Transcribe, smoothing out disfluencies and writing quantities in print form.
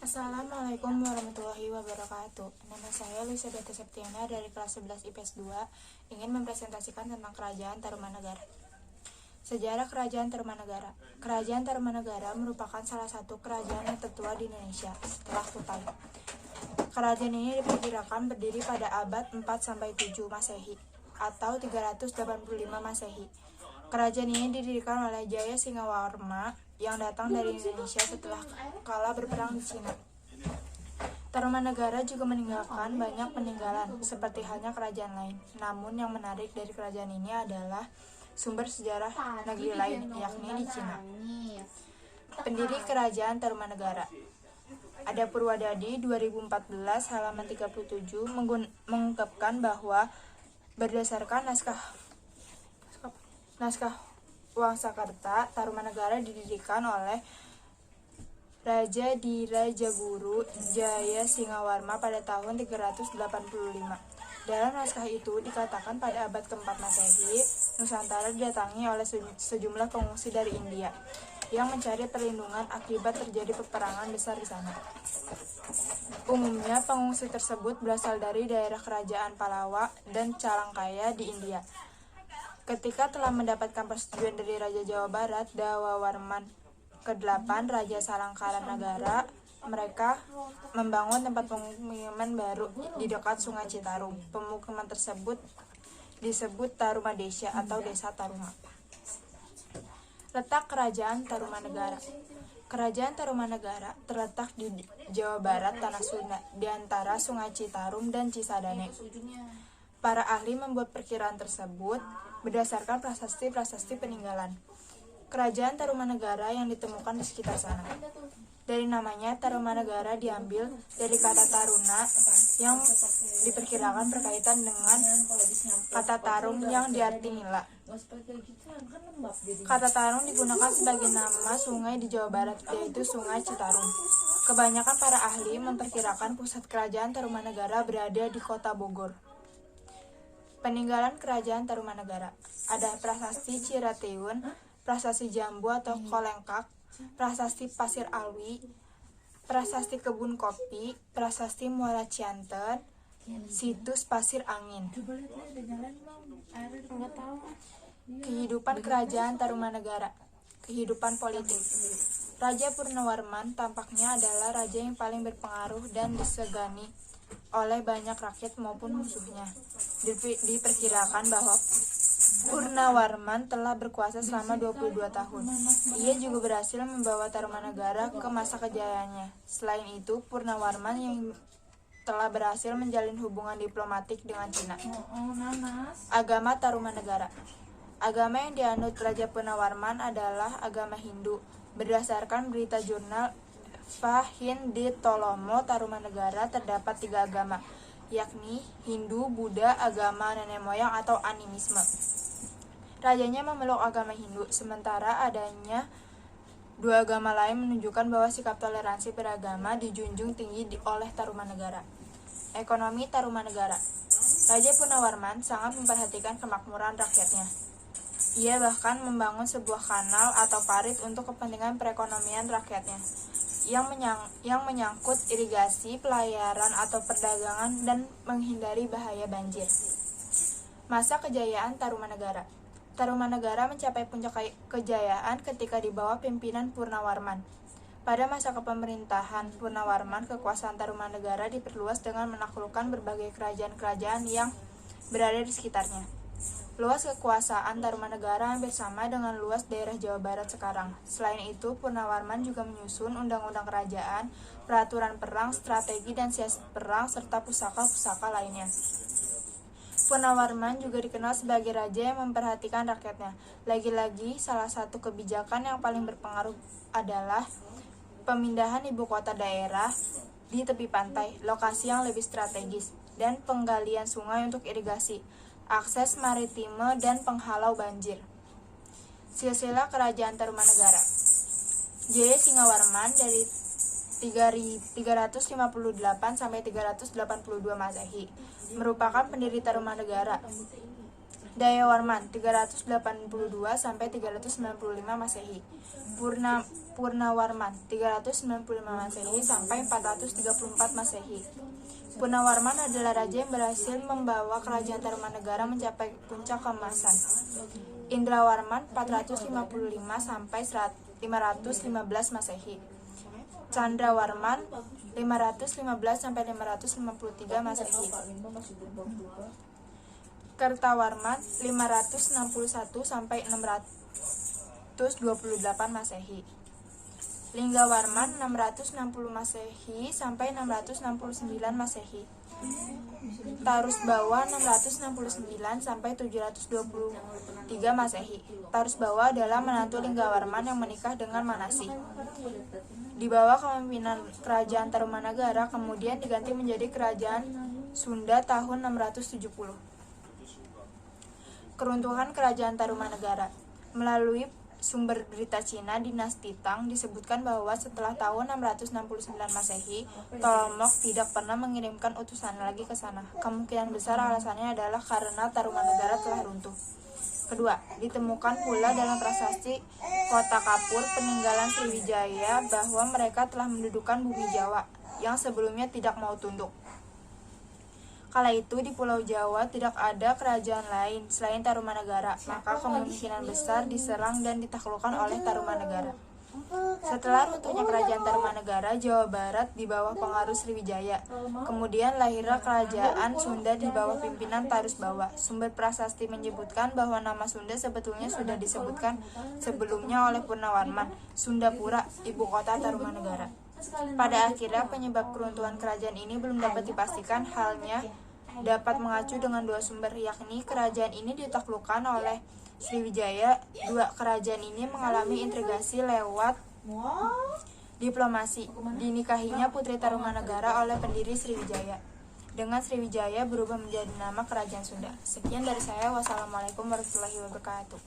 Assalamualaikum warahmatullahi wabarakatuh. Nama saya Elisabeth Septiana dari kelas 11 IPS 2 ingin mempresentasikan tentang Kerajaan Tarumanagara. Sejarah Kerajaan Tarumanagara. Kerajaan Tarumanagara merupakan salah satu kerajaan yang tertua di Indonesia setelah Kutai. Kerajaan ini diperkirakan berdiri pada abad 4-7 Masehi atau 385 Masehi. Kerajaan ini didirikan oleh Jaya Singawarma yang datang dari Indonesia setelah kalah berperang di Cina. Tarumanagara juga meninggalkan banyak peninggalan seperti halnya kerajaan lain. Namun yang menarik dari kerajaan ini adalah sumber sejarah negeri lain, yakni di Cina. Pendiri Kerajaan Tarumanagara. Ada Purwadadi 2014 halaman 37 mengungkapkan bahwa berdasarkan naskah Wangsakerta, Tarumanagara didirikan oleh Raja Dirajaguru Jaya Singawarma pada tahun 385. Dalam naskah itu dikatakan pada abad ke-4 Masehi, Nusantara didatangi oleh sejumlah pengungsi dari India yang mencari perlindungan akibat terjadi peperangan besar di sana. Umumnya pengungsi tersebut berasal dari daerah kerajaan Pallava dan Calangkaya di India. Ketika telah mendapatkan persetujuan dari Raja Jawa Barat, Dawawarman ke-8, Raja Salangkaranagara, mereka membangun tempat pemukiman baru di dekat Sungai Citarum. Pemukiman tersebut disebut Tarumadesha atau Desa Taruma. Letak Kerajaan Tarumanagara. Kerajaan Tarumanagara terletak di Jawa Barat, Tanah Sunda, di antara Sungai Citarum dan Cisadane. Para ahli membuat perkiraan tersebut berdasarkan prasasti-prasasti peninggalan Kerajaan Tarumanagara yang ditemukan di sekitar sana. Dari namanya, Tarumanagara diambil dari kata Taruna yang diperkirakan berkaitan dengan kata Tarum yang diarti nila. Kata Tarum digunakan sebagai nama sungai di Jawa Barat, yaitu Sungai Citarum. Kebanyakan para ahli memperkirakan pusat Kerajaan Tarumanagara berada di kota Bogor. Peninggalan Kerajaan Tarumanagara. Ada Prasasti Cirateun, Prasasti Jambu atau Kolengkak, Prasasti Pasir Alwi, Prasasti Kebun Kopi, Prasasti Muara Cianten, Situs Pasir Angin. Kehidupan Kerajaan Tarumanagara. Kehidupan politik. Raja Purnawarman tampaknya adalah raja yang paling berpengaruh dan disegani oleh banyak rakyat maupun musuhnya. Diperkirakan bahwa Purnawarman telah berkuasa selama 22 tahun. Ia juga berhasil membawa Tarumanagara ke masa kejayaannya. Selain itu, Purnawarman yang telah berhasil menjalin hubungan diplomatik dengan Cina. Agama Tarumanagara. Agama yang dianut Raja Purnawarman adalah agama Hindu. Berdasarkan berita jurnal Fahinditolomo, Tarumanagara terdapat 3 agama, yakni Hindu, Buddha, agama nenek moyang atau animisme. Rajanya memeluk agama Hindu, sementara adanya 2 agama lain menunjukkan bahwa sikap toleransi beragama dijunjung tinggi oleh Tarumanagara. Ekonomi Tarumanagara. Raja Purnawarman sangat memperhatikan kemakmuran rakyatnya. Ia bahkan membangun sebuah kanal atau parit untuk kepentingan perekonomian rakyatnya yang menyangkut irigasi, pelayaran atau perdagangan, dan menghindari bahaya banjir. Masa kejayaan Tarumanagara. Tarumanagara mencapai puncak kejayaan ketika di bawah pimpinan Purnawarman. Pada masa kepemerintahan Purnawarman, kekuasaan Tarumanagara diperluas dengan menaklukkan berbagai kerajaan-kerajaan yang berada di sekitarnya. Luas kekuasaan Tarumanagara hampir sama dengan luas daerah Jawa Barat sekarang. Selain itu, Purnawarman juga menyusun undang-undang kerajaan, peraturan perang, strategi dan siasat perang, serta pusaka-pusaka lainnya. Purnawarman juga dikenal sebagai raja yang memperhatikan rakyatnya. Lagi-lagi, salah satu kebijakan yang paling berpengaruh adalah pemindahan ibu kota daerah di tepi pantai, lokasi yang lebih strategis, dan penggalian sungai untuk irigasi, akses maritime, dan penghalau banjir. Silsilah Kerajaan Tarumanagara. Jaya Singawarman dari 358 sampai 382 Masehi merupakan pendiri Tarumanagara. Dayawarman 382 sampai 395 Masehi. Purnawarman 395 Masehi sampai 434 Masehi. Purnawarman adalah raja yang berhasil membawa kerajaan Tarumanegara mencapai puncak keemasan. Indrawarman 455 sampai 515 Masehi. Candrawarman 515 sampai 553 Masehi. Kertawarman 561 sampai 628 Masehi. Linggawarman 660 Masehi sampai 669 Masehi. Tarusbawa 669 sampai 723 Masehi. Tarusbawa adalah menantu Linggawarman yang menikah dengan Manasi. Di bawah kepemimpinan Kerajaan Tarumanagara kemudian diganti menjadi Kerajaan Sunda tahun 670. Keruntuhan Kerajaan Tarumanegara. Melalui sumber berita Cina Dinasti Tang disebutkan bahwa setelah tahun 669 Masehi, Ptolemok tidak pernah mengirimkan utusan lagi ke sana. Kemungkinan besar alasannya adalah karena Tarumanegara telah runtuh. Kedua, ditemukan pula dalam prasasti Kota Kapur peninggalan Sriwijaya bahwa mereka telah mendudukan bumi Jawa yang sebelumnya tidak mau tunduk. Kala itu di Pulau Jawa tidak ada kerajaan lain selain Tarumanegara, maka kemungkinan besar diserang dan ditaklukkan oleh Tarumanegara. Setelah runtuhnya Kerajaan Tarumanegara, Jawa Barat di bawah pengaruh Sriwijaya. Kemudian lahirlah Kerajaan Sunda di bawah pimpinan Tarusbawa. Sumber prasasti menyebutkan bahwa nama Sunda sebetulnya sudah disebutkan sebelumnya oleh Purnawarman, Sundapura, ibu kota Tarumanegara. Pada akhirnya penyebab keruntuhan kerajaan ini belum dapat dipastikan, halnya dapat mengacu dengan dua sumber, yakni kerajaan ini ditaklukkan oleh Sriwijaya. Dua kerajaan ini mengalami integrasi lewat diplomasi. Dinikahinya putri Tarumanegara oleh pendiri Sriwijaya. Dengan Sriwijaya berubah menjadi nama Kerajaan Sunda. Sekian dari saya. Wassalamualaikum warahmatullahi wabarakatuh.